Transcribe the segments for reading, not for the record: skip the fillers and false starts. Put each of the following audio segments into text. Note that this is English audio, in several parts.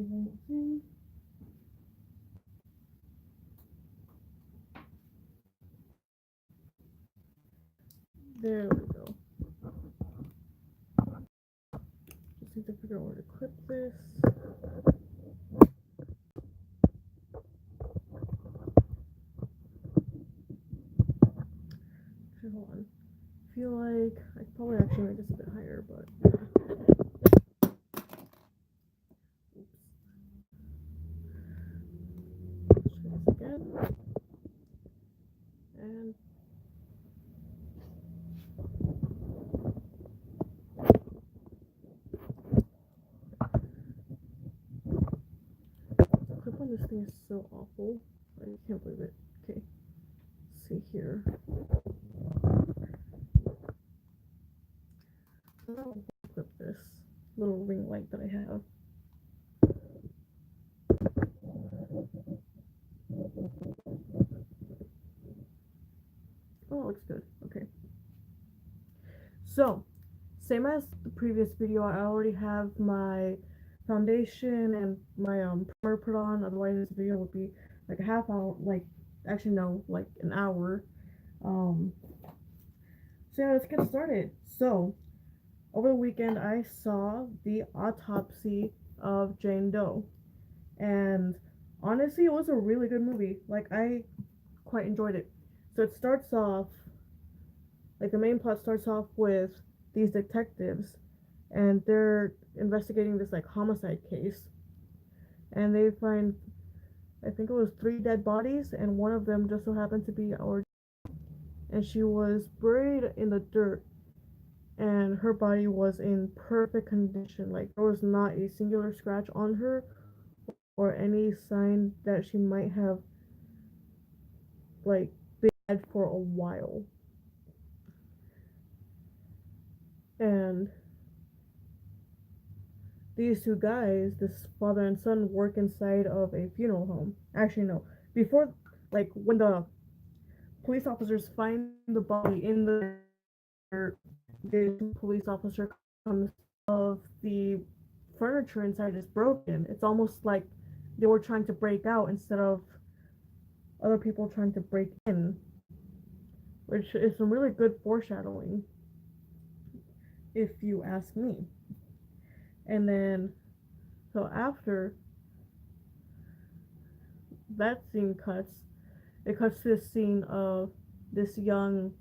There we go. Just need to figure out where to clip this. Hold on. I feel like I probably actually make this a bit higher, but oops. Let's try this again. And the clip on this thing is so awful. I can't believe it. Okay. Let's see here. I'll clip this little ring light that I have. Oh, it looks good. Okay. So, same as the previous video, I already have my foundation and my primer put on. Otherwise, this video would be like a half hour. Like, actually, no, like an hour. So yeah, let's get started. So, over the weekend, I saw the Autopsy of Jane Doe, and honestly, it was a really good movie. Like, I quite enjoyed it. So it starts off, like the main plot starts off with these detectives, and they're investigating this like homicide case, and they find, I think it was 3 dead bodies, and one of them just so happened to be our, and she was buried in the dirt, and her body was in perfect condition. Like there was not a singular scratch on her or any sign that she might have like been dead for a while. And these 2 guys, this father and son, work inside of a funeral home. Actually, no. Before, like, when the police officers find the body in the dirt, the police officer comes of the furniture inside is broken. It's almost like they were trying to break out instead of other people trying to break in, which is some really good foreshadowing, if you ask me. And then, so after that scene cuts, it cuts to this scene of this young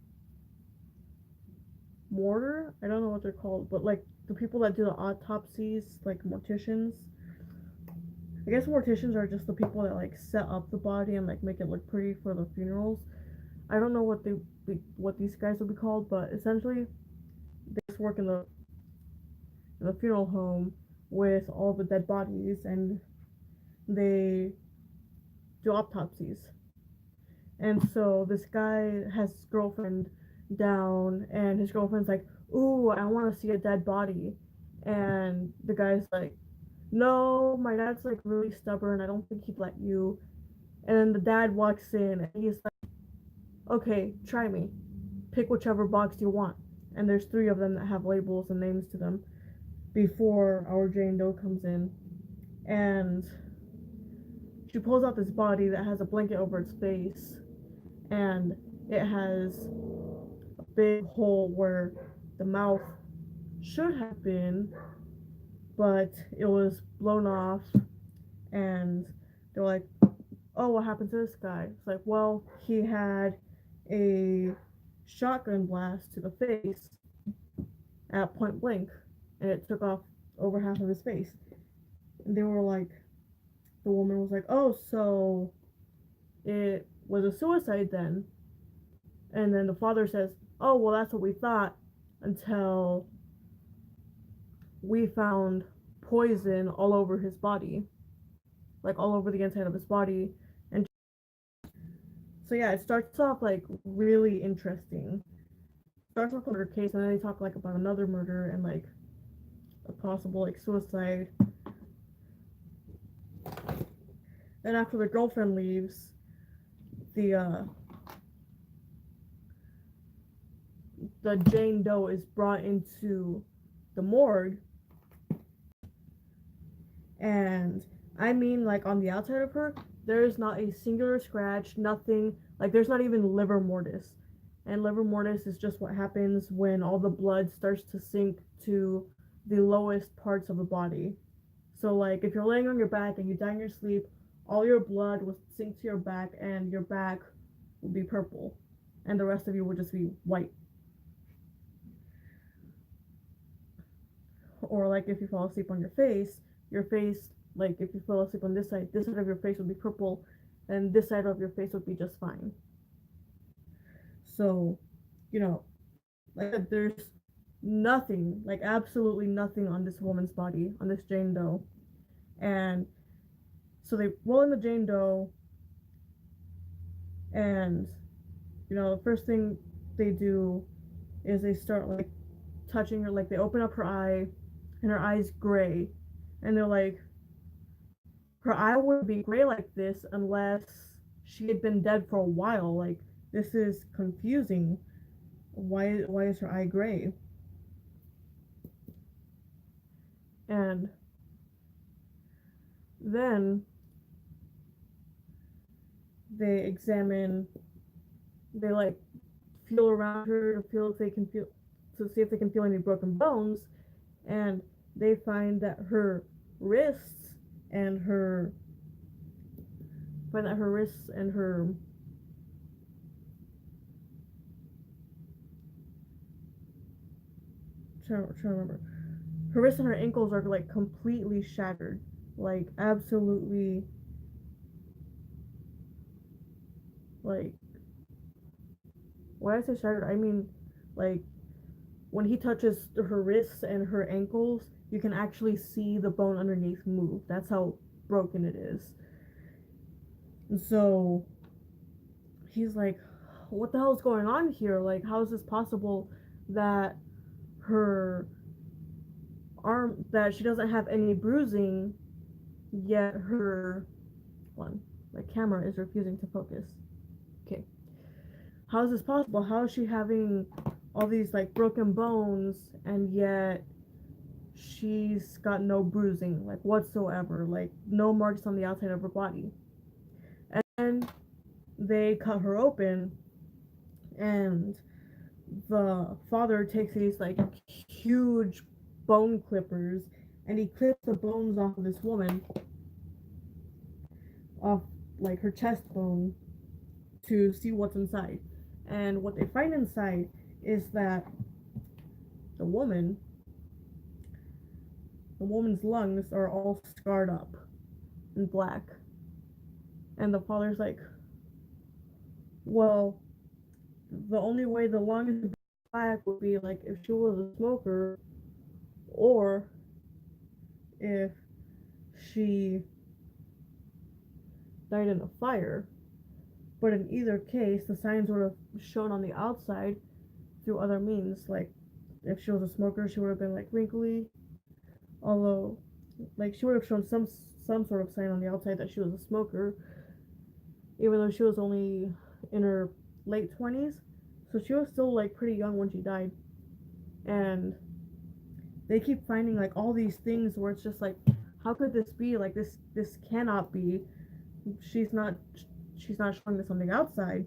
mortar. I don't know what they're called, but like the people that do the autopsies, like morticians. I guess morticians are just the people that like set up the body and like make it look pretty for the funerals. I don't know what these guys would be called, but essentially they just work in the funeral home with all the dead bodies, and they do autopsies. And so this guy has his girlfriend down, and his girlfriend's like, "Ooh, I want to see a dead body," and the guy's like, "No, my dad's like really stubborn. I don't think he'd let you." And then the dad walks in, and he's like, "Okay, try me. Pick whichever box you want." And there's 3 of them that have labels and names to them before our Jane Doe comes in, and she pulls out this body that has a blanket over its face, and it has a big hole where the mouth should have been, but it was blown off. And they're like, "Oh, what happened to this guy?" It's like, well, he had a shotgun blast to the face at point blank, and it took off over half of his face. And they were like, the woman was like, "Oh, so it was a suicide then?" And then the father says, "Oh, well, that's what we thought until we found poison all over his body, like all over the inside of his body." And so yeah, it starts off like really interesting. It starts off with a murder case, and then they talk like about another murder and like a possible like suicide. Then after the girlfriend leaves, the the Jane Doe is brought into the morgue, And I mean, like on the outside of her, there is not a singular scratch, nothing. Like there's not even liver mortis. And liver mortis is just what happens when all the blood starts to sink to the lowest parts of the body. So like if you're laying on your back and you die in your sleep, all your blood will sink to your back and your back will be purple and the rest of you will just be white. Or like if you fall asleep on your face, like if you fall asleep on this side of your face would be purple and this side of your face would be just fine. So, you know, like there's nothing, like absolutely nothing on this woman's body, on this Jane Doe. And so they roll in the Jane Doe, and the first thing they do is they start like touching her, like they open up her eye, and her eye's gray, and they're like, her eye would be gray like this unless she had been dead for a while. Like this is confusing. Why is her eye gray? And then they examine, they like feel around her to feel if they can feel to see if they can feel any broken bones, and they find that her wrists and her find that her wrists and her trying to remember, her wrists and her ankles are like completely shattered, like absolutely, like why I say shattered, I mean like when he touches her wrists and her ankles, you can actually see the bone underneath move. That's how broken it is. And so he's like, what the hell is going on here? Like, how is this possible that her arm, that she doesn't have any bruising, yet her one, my camera is refusing to focus. Okay. How is this possible? How is she having all these like broken bones and yet she's got no bruising, like whatsoever, like no marks on the outside of her body? And they cut her open, and the father takes these like huge bone clippers and he clips the bones off of this woman, off like her chest bone, to see what's inside. And what they find inside is that the woman the woman's lungs are all scarred up and black. And the father's like, well, the only way the lungs would be black would be like if she was a smoker, or if she died in a fire. But in either case, the signs would have shown on the outside through other means. Like if she was a smoker, she would have been like wrinkly, although like she would have shown some sort of sign on the outside that she was a smoker, even though she was only in her late 20s. So she was still like pretty young when she died. And they keep finding like all these things where it's just like, how could this be? Like this cannot be. She's not she's not showing this on the outside.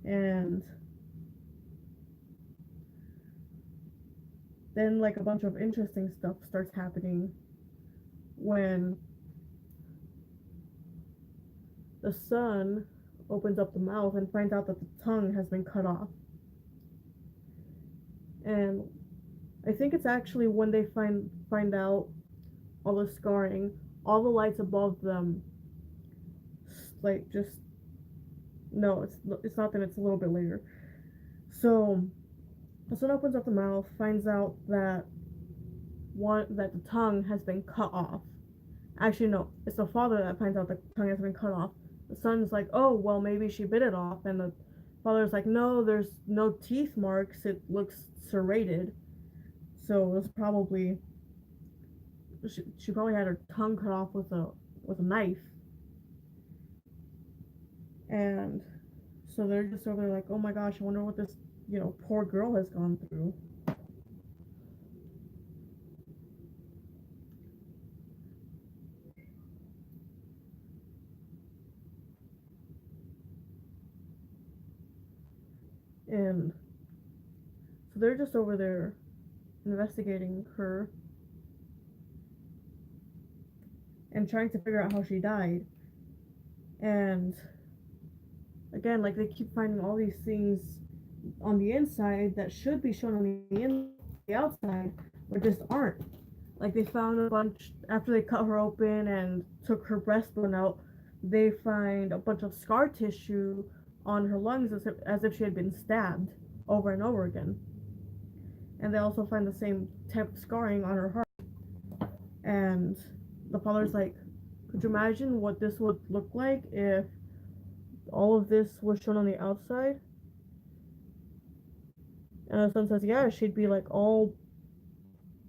And then like a bunch of interesting stuff starts happening when the son opens up the mouth and finds out that the tongue has been cut off. And I think it's actually when they find out all the scarring, all the lights above them, like just no, it's not that, it's a little bit later. So the son opens up the mouth, finds out that the tongue has been cut off. Actually, no, it's the father that finds out the tongue has been cut off. The son's like, oh, well, maybe she bit it off. And the father's like, no, there's no teeth marks. It looks serrated. So it was probably, she probably had her tongue cut off with a knife. And so they're just over there like, oh my gosh, I wonder what this, poor girl has gone through. And so they're just over there investigating her and trying to figure out how she died. And again, like they keep finding all these things on the inside that should be shown on the outside, but just aren't. Like they found a bunch after they cut her open and took her breastbone out. They find a bunch of scar tissue on her lungs as if she had been stabbed over and over again. And they also find the same type of scarring on her heart. And the father's like, could you imagine what this would look like if all of this was shown on the outside? And the son says, yeah, she'd be like all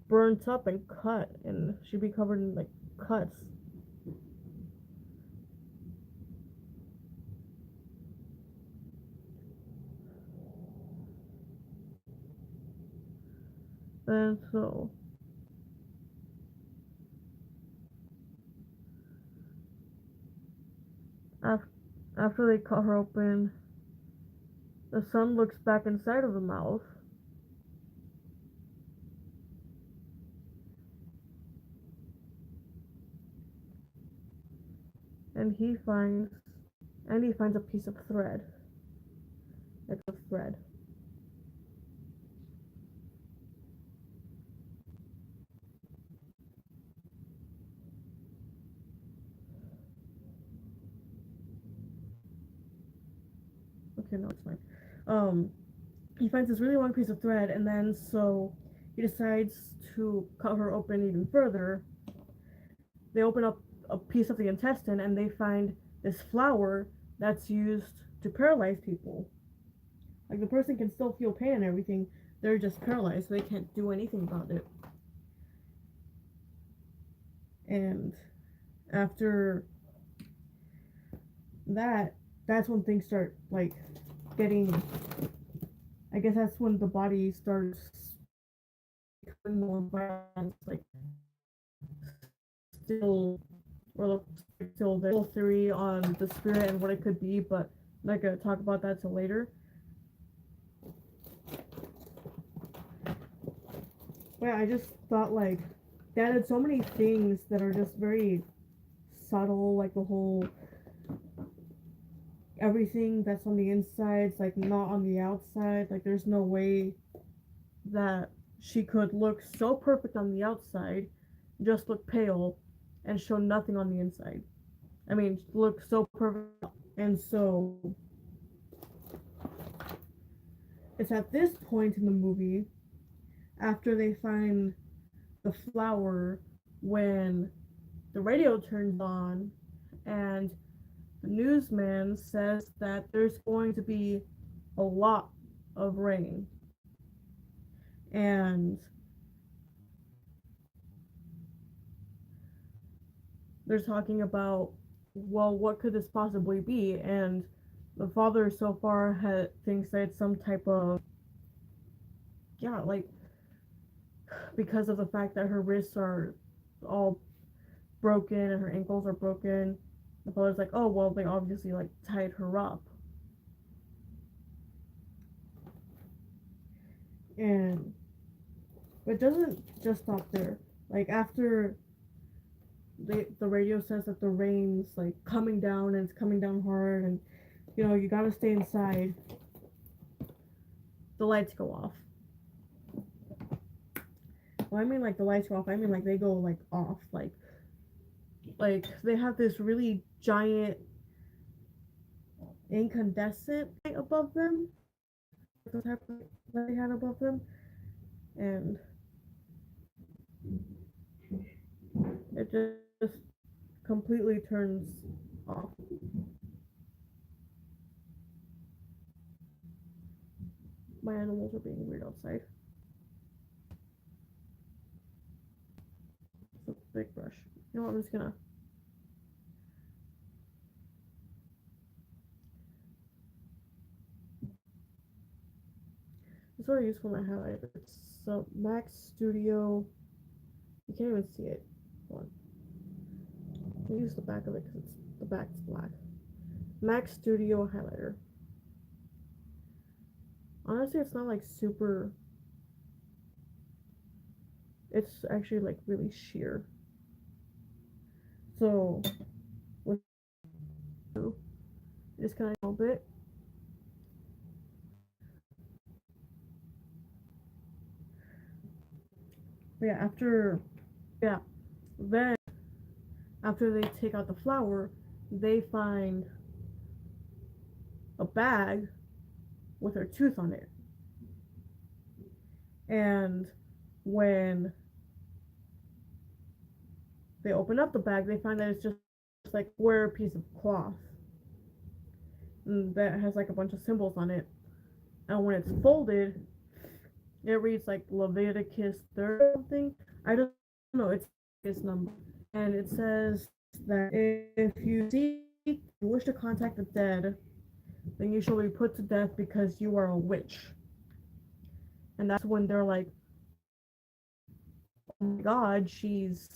burnt up and cut, and she'd be covered in like cuts. And so after they cut her open, the son looks back inside of the mouth and he finds a piece of thread. Like a thread. Okay, no, it's fine. He finds this really long piece of thread, and then so he decides to cut her open even further. They open up a piece of the intestine, and they find this flower that's used to paralyze people. Like the person can still feel pain and everything, they're just paralyzed, so they can't do anything about it. And after that, that's when things start like getting. I guess that's when the body starts becoming more violent, like still, or still the theory on the spirit and what it could be, but I'm not gonna talk about that till later. But I just thought like they added so many things that are just very subtle, like the whole everything that's on the inside's like not on the outside. Like there's no way that she could look so perfect on the outside, just look pale, and show nothing on the inside. I mean, look so perfect. And so it's at this point in the movie, after they find the flower, when the radio turns on and the newsman says that there's going to be a lot of rain. And they're talking about, well, what could this possibly be? And the father so far thinks that it's some type of, yeah, like, because of the fact that her wrists are all broken and her ankles are broken, the father's like, oh, well, they obviously, like, tied her up. And it doesn't just stop there. Like, after the radio says that the rain's, like, coming down and it's coming down hard and, you know, you gotta stay inside, the lights go off. Well, I mean, like, the lights go off. I mean, like, they go, like, off. Like, they have this really giant incandescent light above them. The type of light they had above them. And it just completely turns off. My animals are being weird outside. It's a big brush. You know what, I'm just gonna... It's very useful in my highlighter. It's a Mac Studio. You can't even see it. Hold on. I'll use the back of it because the back's black. Mac Studio highlighter. Honestly, it's not like super. It's actually like really sheer. So with you, just kind of a little bit. But yeah, yeah, then after they take out the flower, they find a bag with her tooth on it. And when they open up the bag, they find that it's just like a square piece of cloth that has like a bunch of symbols on it. And when it's folded, it reads like Leviticus 30 or something. I don't know. It's his number, and it says that if you wish to contact the dead, then you shall be put to death because you are a witch. And that's when they're like, "Oh my God, she's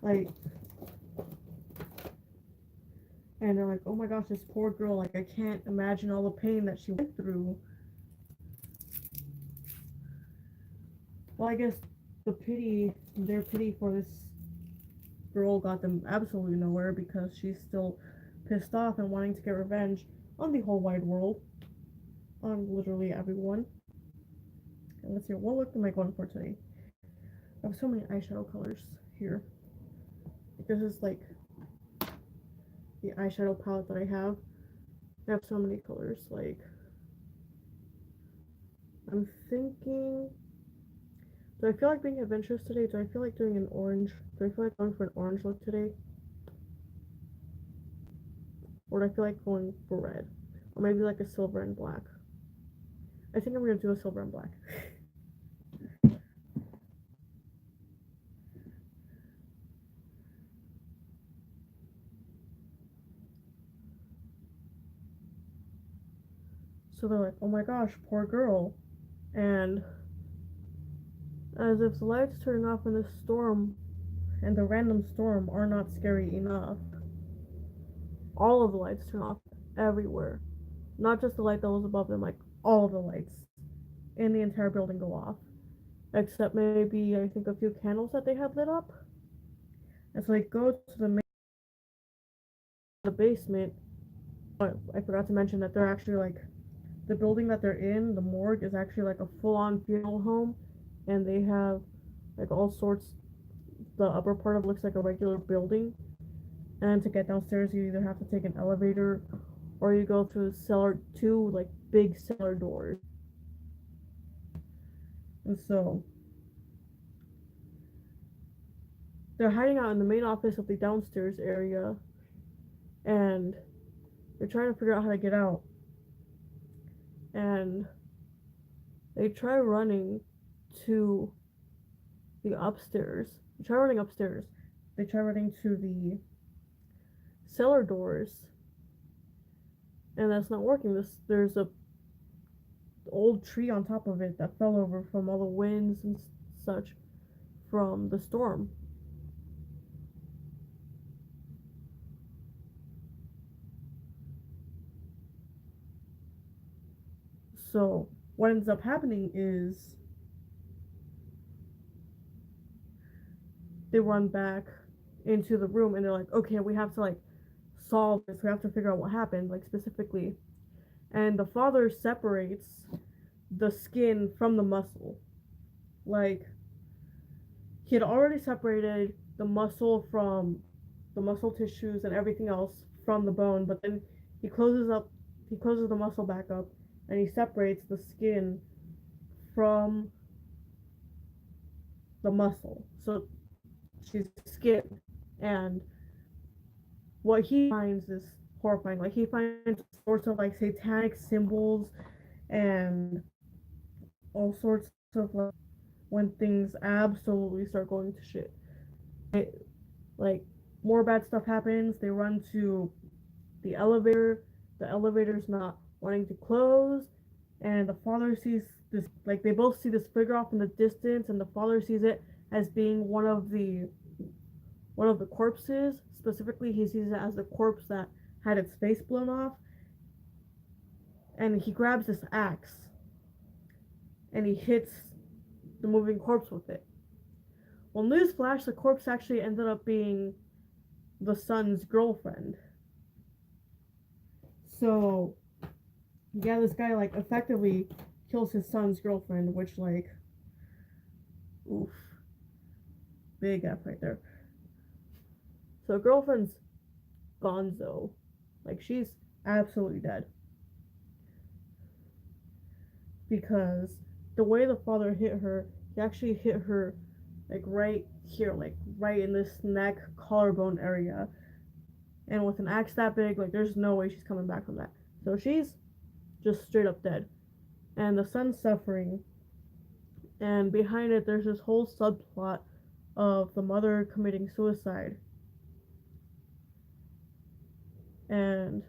like," and they're like, "Oh my gosh, this poor girl! Like, I can't imagine all the pain that she went through." Well, I guess their pity for this girl got them absolutely nowhere because she's still pissed off and wanting to get revenge on the whole wide world, on literally everyone. And let's see, what look am I going for today? I have so many eyeshadow colors here. This is like the eyeshadow palette that I have. I have so many colors. Like, I'm thinking, do I feel like being adventurous today? Do I feel like doing an orange? Do I feel like going for an orange look today? Or do I feel like going for red? Or maybe like a silver and black? I think I'm gonna do a silver and black. So they're like, oh my gosh, poor girl. And as if the lights turning off in the storm and the random storm are not scary enough, all of the lights turn off everywhere. Not just the light that was above them, like all of the lights in the entire building go off. Except maybe I think a few candles that they had lit up. And so they go to the basement. I forgot to mention that they're actually like the building that they're in, the morgue is actually like a full on funeral home, and they have like all sorts. The upper part of it looks like a regular building, and to get downstairs, you either have to take an elevator or you go through two like big cellar doors. And so they're hiding out in the main office of the downstairs area, and they're trying to figure out how to get out. And they try running to the upstairs. They try running upstairs. They try running to the cellar doors, and that's not working. There's a old tree on top of it that fell over from all the winds and such from the storm. So what ends up happening is they run back into the room and they're like, okay, we have to like solve this. We have to figure out what happened, like specifically. And the father separates the skin from the muscle. Like, he had already separated the muscle from the muscle tissues and everything else from the bone, but then he closes the muscle back up and he separates the skin from the muscle. So she's skin. And what he finds is horrifying. Like, he finds sorts of like satanic symbols and all sorts of like when things absolutely start going to shit. Like, more bad stuff happens. They run to the elevator. The elevator's not wanting to close, and the father sees this. Like, they both see this figure off in the distance, and the father sees it as being one of the corpses. Specifically, he sees it as the corpse that had its face blown off, and he grabs this axe and he hits the moving corpse with it. Well, newsflash, the corpse actually ended up being the son's girlfriend. So, yeah, this guy, like, effectively kills his son's girlfriend, which, like, oof, big F right there. So, girlfriend's gonzo. Like, she's absolutely dead. Because the way the father hit her, he actually hit her, like, right here, like, right in this neck, collarbone area. And with an axe that big, like, there's no way she's coming back from that. So she's just straight up dead. And the son's suffering. And behind it, there's this whole subplot of the mother committing suicide. And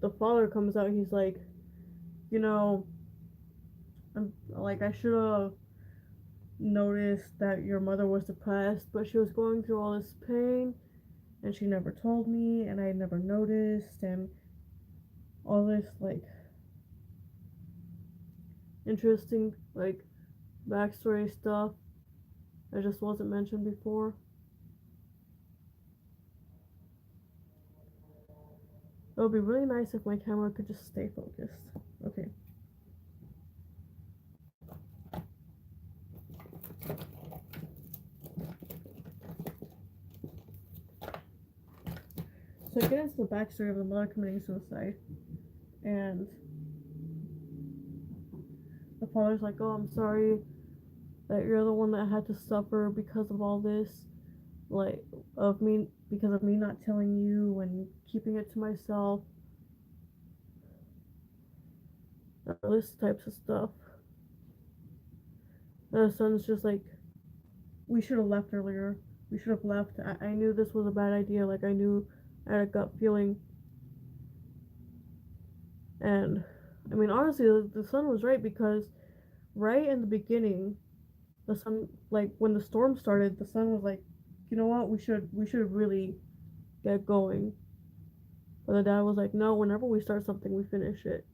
the father comes out, he's like, you know, I should have noticed that your mother was depressed, but she was going through all this pain, and she never told me, and I never noticed, and all this, like, interesting, like, backstory stuff that just wasn't mentioned before. It would be really nice if my camera could just stay focused. Okay. So I get into the backstory of the mother committing suicide, and the father's like, oh, I'm sorry that you're the one that had to suffer because of all this, like, because of me not telling you and keeping it to myself, all this types of stuff. The son's just like, we should have left earlier. We should have left. I knew this was a bad idea. Like, I knew, I had a gut feeling. And, I mean, honestly, the son was right, because right in the beginning, the son, like, when the storm started, the son was like, you know what, we should really get going. But the dad was like, no, whenever we start something, we finish it.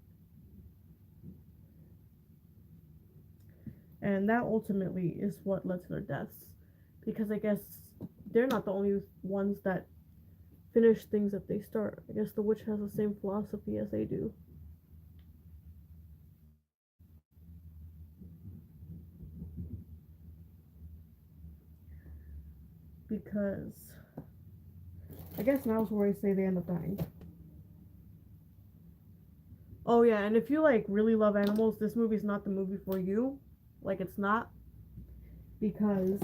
And that ultimately is what led to their deaths. Because I guess they're not the only ones that finish things that they start. I guess the witch has the same philosophy as they do. Because I guess now's where I say they end up dying. Oh yeah, and if you, like, really love animals, this movie's not the movie for you. Like, it's not. Because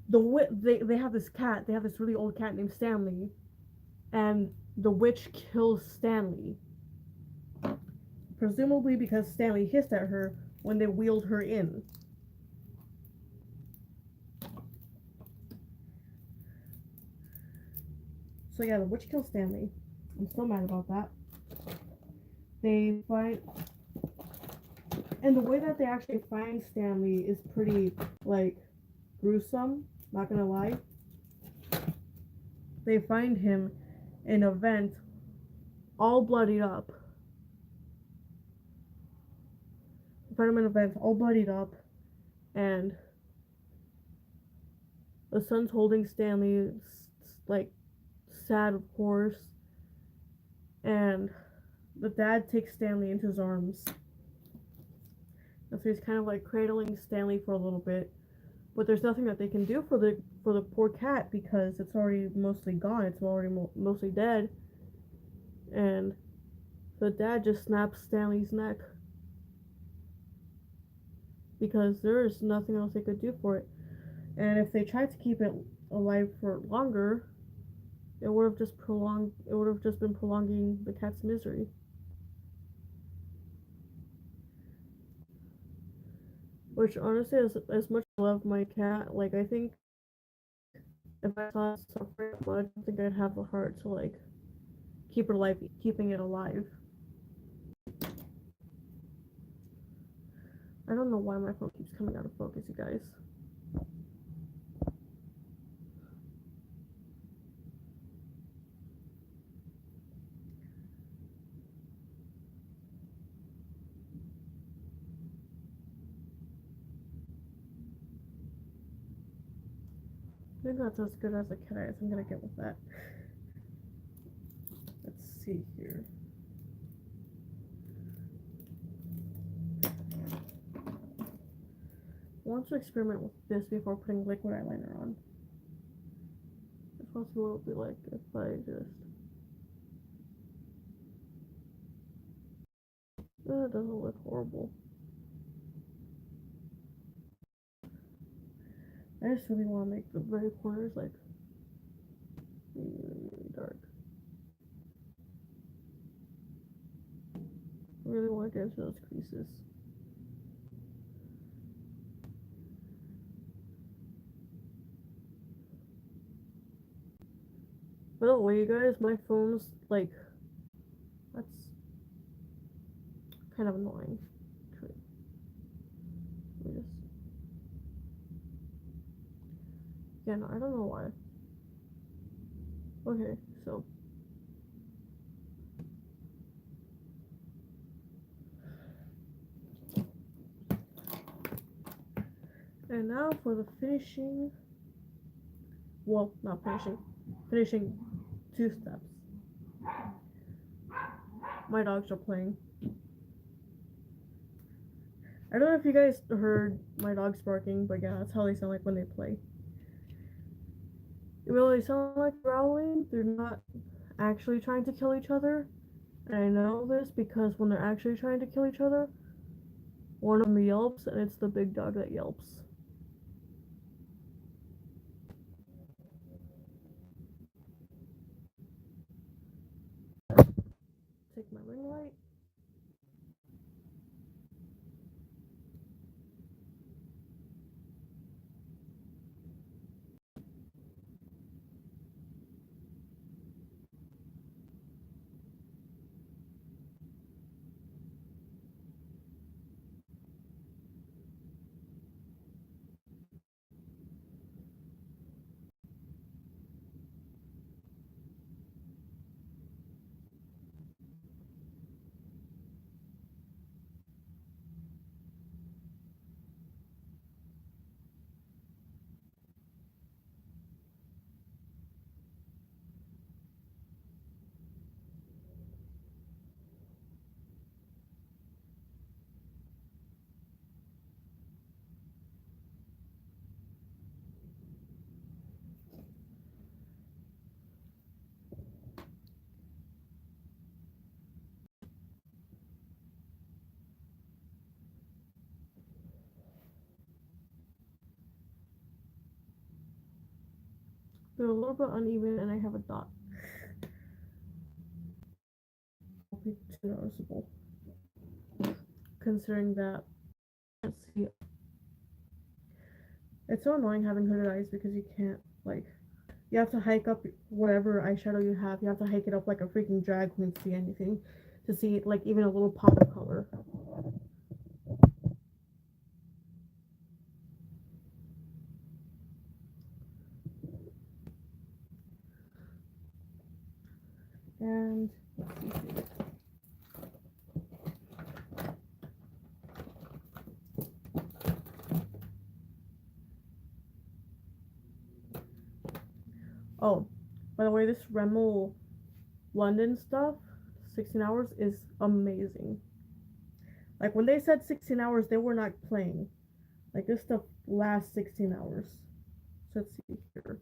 they have this cat. They have this really old cat named Stanley, and the witch kills Stanley, presumably because Stanley hissed at her when they wheeled her in. So yeah, the witch kills Stanley. I'm still mad about that. They find, and the way that they actually find Stanley is pretty, like, gruesome, not gonna lie. They find him in a vent, all bloodied up. They find him in a vent, all bloodied up, and the son's holding Stanley, like, sad, of course, and the dad takes Stanley into his arms. And so he's kind of, like, cradling Stanley for a little bit, but there's nothing that they can do for the poor cat, because it's already mostly gone. It's already mostly dead, and the dad just snaps Stanley's neck, because there is nothing else they could do for it. And if they tried to keep it alive for longer, it would have just been prolonging the cat's misery. Which, honestly, as much as I love my cat, like, I think if I saw it suffering much, I think I'd have the heart to, like, keeping it alive. I don't know why my phone keeps coming out of focus, you guys. I think that's as good as a cat eye as I'm gonna get with that. Let's see here. I want to experiment with this before putting liquid eyeliner on. Just want to see what it would be like if I just. It doesn't look horrible. I just really want to make the very corners like really dark. I really want to get into those creases. By the way, you guys, my phone's like, that's kind of annoying. Actually, let me just. Yeah, no, I don't know why. Okay, so. And now for the finishing. Well, not finishing. Finishing 2 steps. My dogs are playing. I don't know if you guys heard my dogs barking, but yeah, that's how they sound like when they play. Even though they sound like growling, they're not actually trying to kill each other. And I know this because when they're actually trying to kill each other, one of them yelps, and it's the big dog that yelps. Take my ring light. They're a little bit uneven, and I have a dot. Won't be too noticeable, considering that I can't see. It's so annoying having hooded eyes because you can't like. You have to hike up whatever eyeshadow you have. You have to hike it up like a freaking drag queen to see anything, to see like even a little pop of color. And let's see here. Oh, by the way, this Rimmel London stuff, 16 hours, is amazing. Like when they said 16 hours, they were not playing. Like this stuff lasts 16 hours. So let's see here.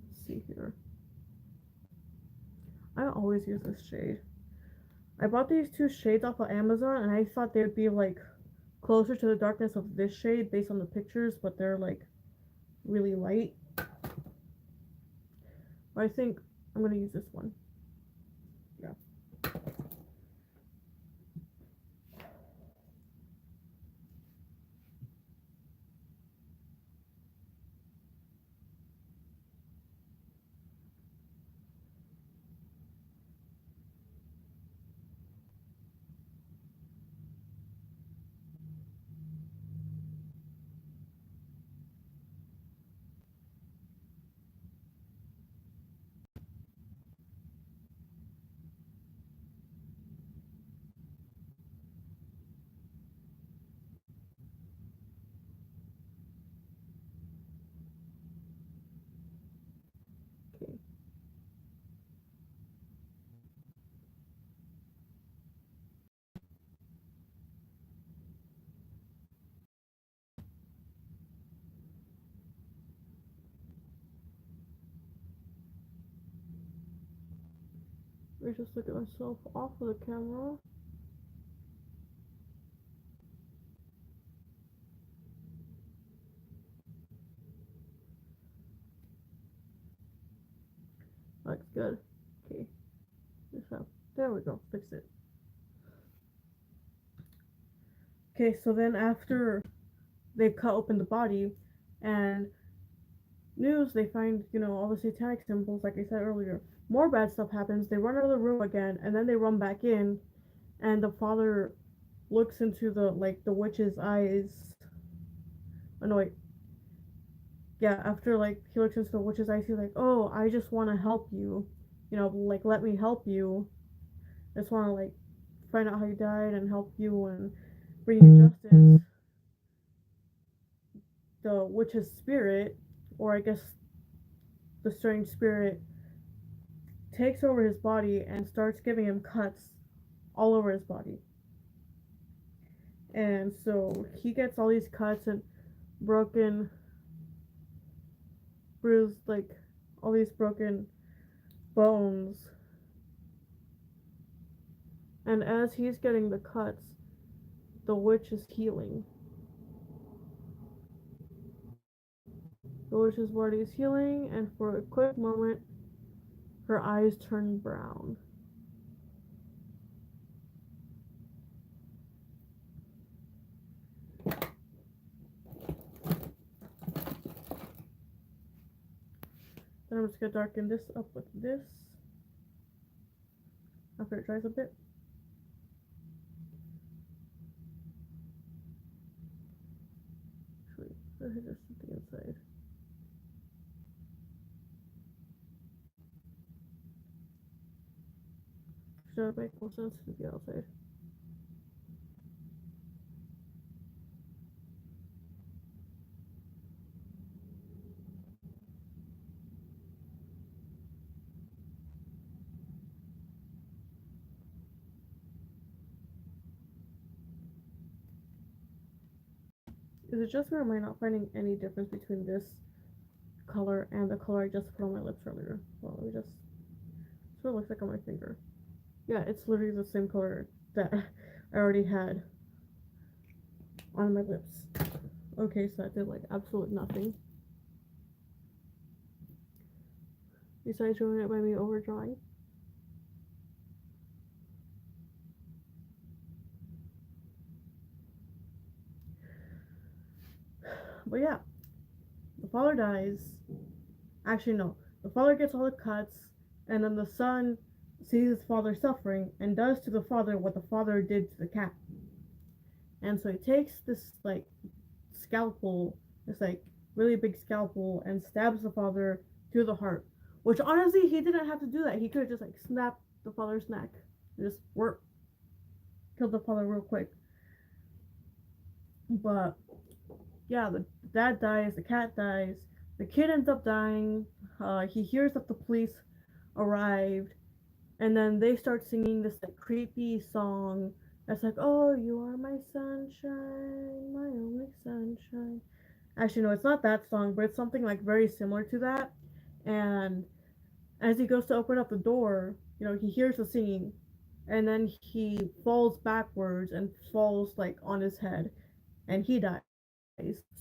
Let's see here. I always use this shade. I bought these 2 shades off of Amazon, and I thought they'd be like closer to the darkness of this shade based on the pictures, but they're like really light. But I think I'm gonna use this one. Yeah. me just look at myself off of the camera. Looks good. Okay. There we go. Fix it. Okay, so then after they cut open the body and news, they find, all the satanic symbols, like I said earlier. More bad stuff happens. They run out of the room again, and then they run back in, and the father looks into the witch's eyes. Oh, no, wait. Yeah, after, he looks into the witch's eyes, he's like, oh, I just want to help you. Let me help you. I just want to, find out how you died and help you and bring you justice. The witch's spirit, or I guess the strange spirit, takes over his body and starts giving him cuts all over his body. And so he gets all these cuts and broken, bruised, all these broken bones. And as he's getting the cuts, the witch is healing. The witch's body is healing, and for a quick moment, her eyes turn brown. Then I'm just going to darken this up with this after it dries a bit. Actually, there's something inside. Should make more sense to the outside. Is it just me or am I not finding any difference between this color and the color I just put on my lips earlier? Well, let me just... So it looks like on my finger. Yeah, it's literally the same color that I already had on my lips. Okay, so that did absolutely nothing. Besides ruining it by me overdrawing. But yeah, the father dies. Actually, no. The father gets all the cuts, and then the son sees his father suffering and does to the father what the father did to the cat. And so he takes this scalpel, this really big scalpel, and stabs the father through the heart. Which honestly, he didn't have to do that. He could have just snapped the father's neck and just killed the father real quick. But yeah, the dad dies, the cat dies, the kid ends up dying. He hears that the police arrived, and then they start singing this creepy song that's oh, you are my sunshine, my only sunshine. Actually, no, it's not that song, but it's something very similar to that. And as he goes to open up the door, he hears the singing, and then he falls backwards and falls on his head, and he dies.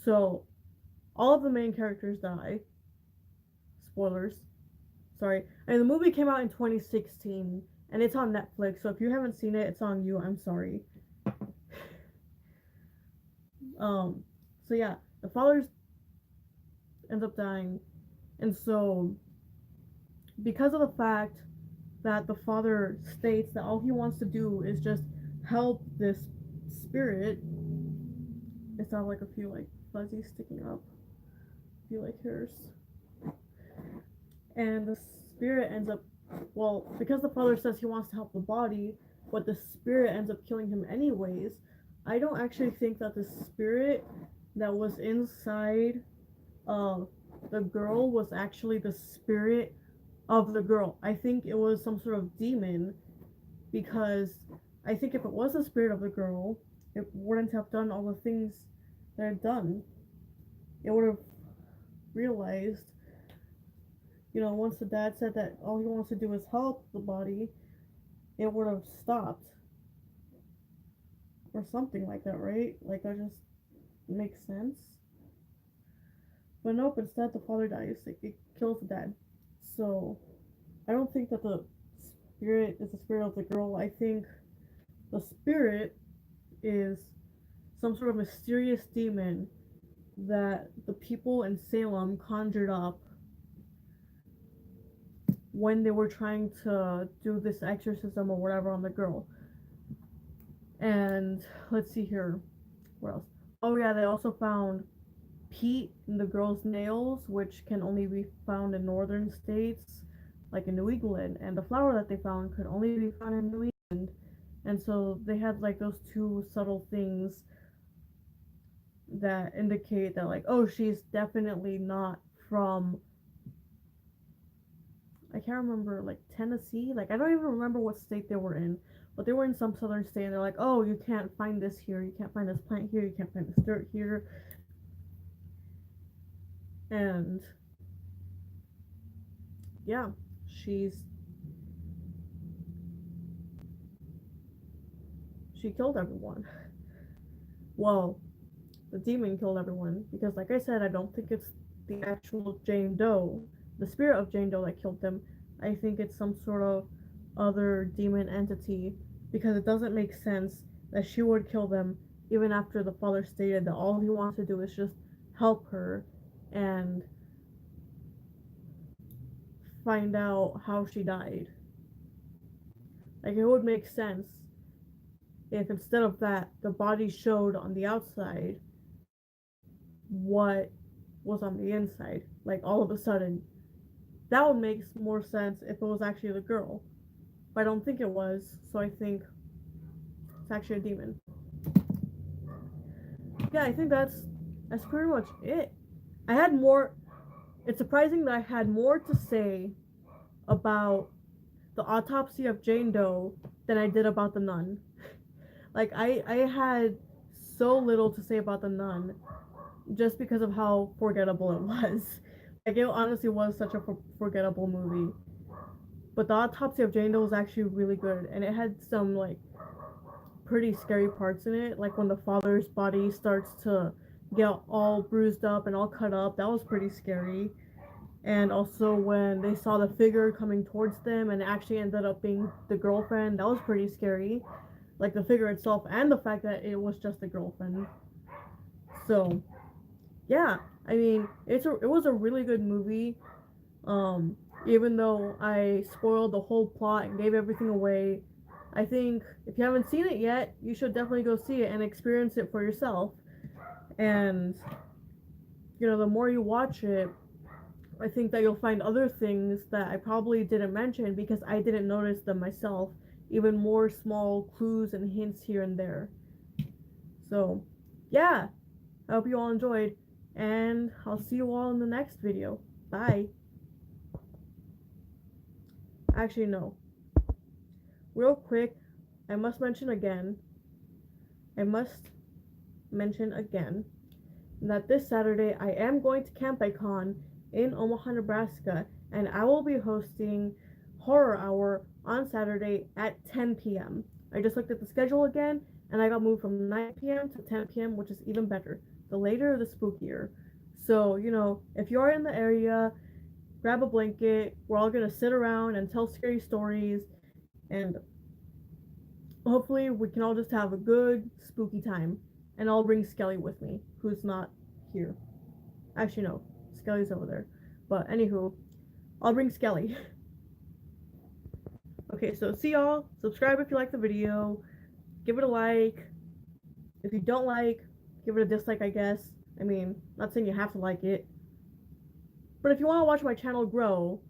So all of the main characters die. Spoilers. Sorry. And the movie came out in 2016, and it's on Netflix, so if you haven't seen it, it's on you. I'm sorry. So yeah, the father ends up dying, and so because of the fact that the father states that all he wants to do is just help this spirit, it's not a few fuzzies sticking up, a few hairs, and the spirit ends up, well, because the father says he wants to help the body, but the spirit ends up killing him anyways. I don't actually think that the spirit that was inside the girl was actually the spirit of the girl. I think it was some sort of demon, because I think if it was the spirit of the girl, it wouldn't have done all the things that it done. It would have realized, once the dad said that all he wants to do is help the body, it would have stopped or something like that, right? Like that just makes sense. But nope, instead the father dies. Like, it kills the dad. So I don't think that the spirit is the spirit of the girl. I think the spirit is some sort of mysterious demon that the people in Salem conjured up when they were trying to do this exorcism or whatever on the girl. And let's see here. What else? Oh yeah, they also found peat in the girl's nails, which can only be found in northern states, like in New England. And the flower that they found could only be found in New England. And so they had like those two subtle things that indicate that, like, oh, she's definitely not from, I can't remember, like Tennessee. Like, I don't even remember what state they were in, but they were in some southern state, and they're like, oh, you can't find this here, you can't find this plant here, you can't find this dirt here. And yeah, she's she killed everyone. Well, the demon killed everyone because, like I said, I don't think it's the actual Jane Doe, the spirit of Jane Doe that killed them. I think it's some sort of other demon entity because it doesn't make sense that she would kill them even after the father stated that all he wants to do is just help her and find out how she died. Like, it would make sense if instead of that, the body showed on the outside what was on the inside. Like, all of a sudden, that would make more sense if it was actually the girl. But I don't think it was, so I think it's actually a demon. Yeah, I think that's pretty much it. I had more. It's surprising that I had more to say about the autopsy of Jane Doe than I did about the nun. Like, I had so little to say about the nun just because of how forgettable it was. Like, it honestly was such a forgettable movie. But the autopsy of Jane Doe was actually really good, and it had some like pretty scary parts in it, like when the father's body starts to get all bruised up and all cut up. That was pretty scary. And also when they saw the figure coming towards them and it actually ended up being the girlfriend, that was pretty scary. Like the figure itself and the fact that it was just the girlfriend. So yeah, I mean, it was a really good movie. Even though I spoiled the whole plot and gave everything away, I think if you haven't seen it yet, you should definitely go see it and experience it for yourself. And the more you watch it, I think that you'll find other things that I probably didn't mention because I didn't notice them myself. Even more small clues and hints here and there. So, yeah, I hope you all enjoyed, and I'll see you all in the next video. Bye. Actually, no. Real quick, I must mention again that this Saturday I am going to Camp Icon in Omaha, Nebraska, and I will be hosting Horror Hour on Saturday at 10 p.m. I just looked at the schedule again, and I got moved from 9 p.m. to 10 p.m., which is even better. The later, the spookier. So, if you're in the area, grab a blanket. We're all going to sit around and tell scary stories, and hopefully we can all just have a good, spooky time. And I'll bring Skelly with me, who's not here. Actually, no. Skelly's over there. But, anywho, I'll bring Skelly. Okay, so see y'all. Subscribe if you like the video. Give it a like. If you don't like, give it a dislike, I guess. I mean, not saying you have to like it. But if you want to watch my channel grow,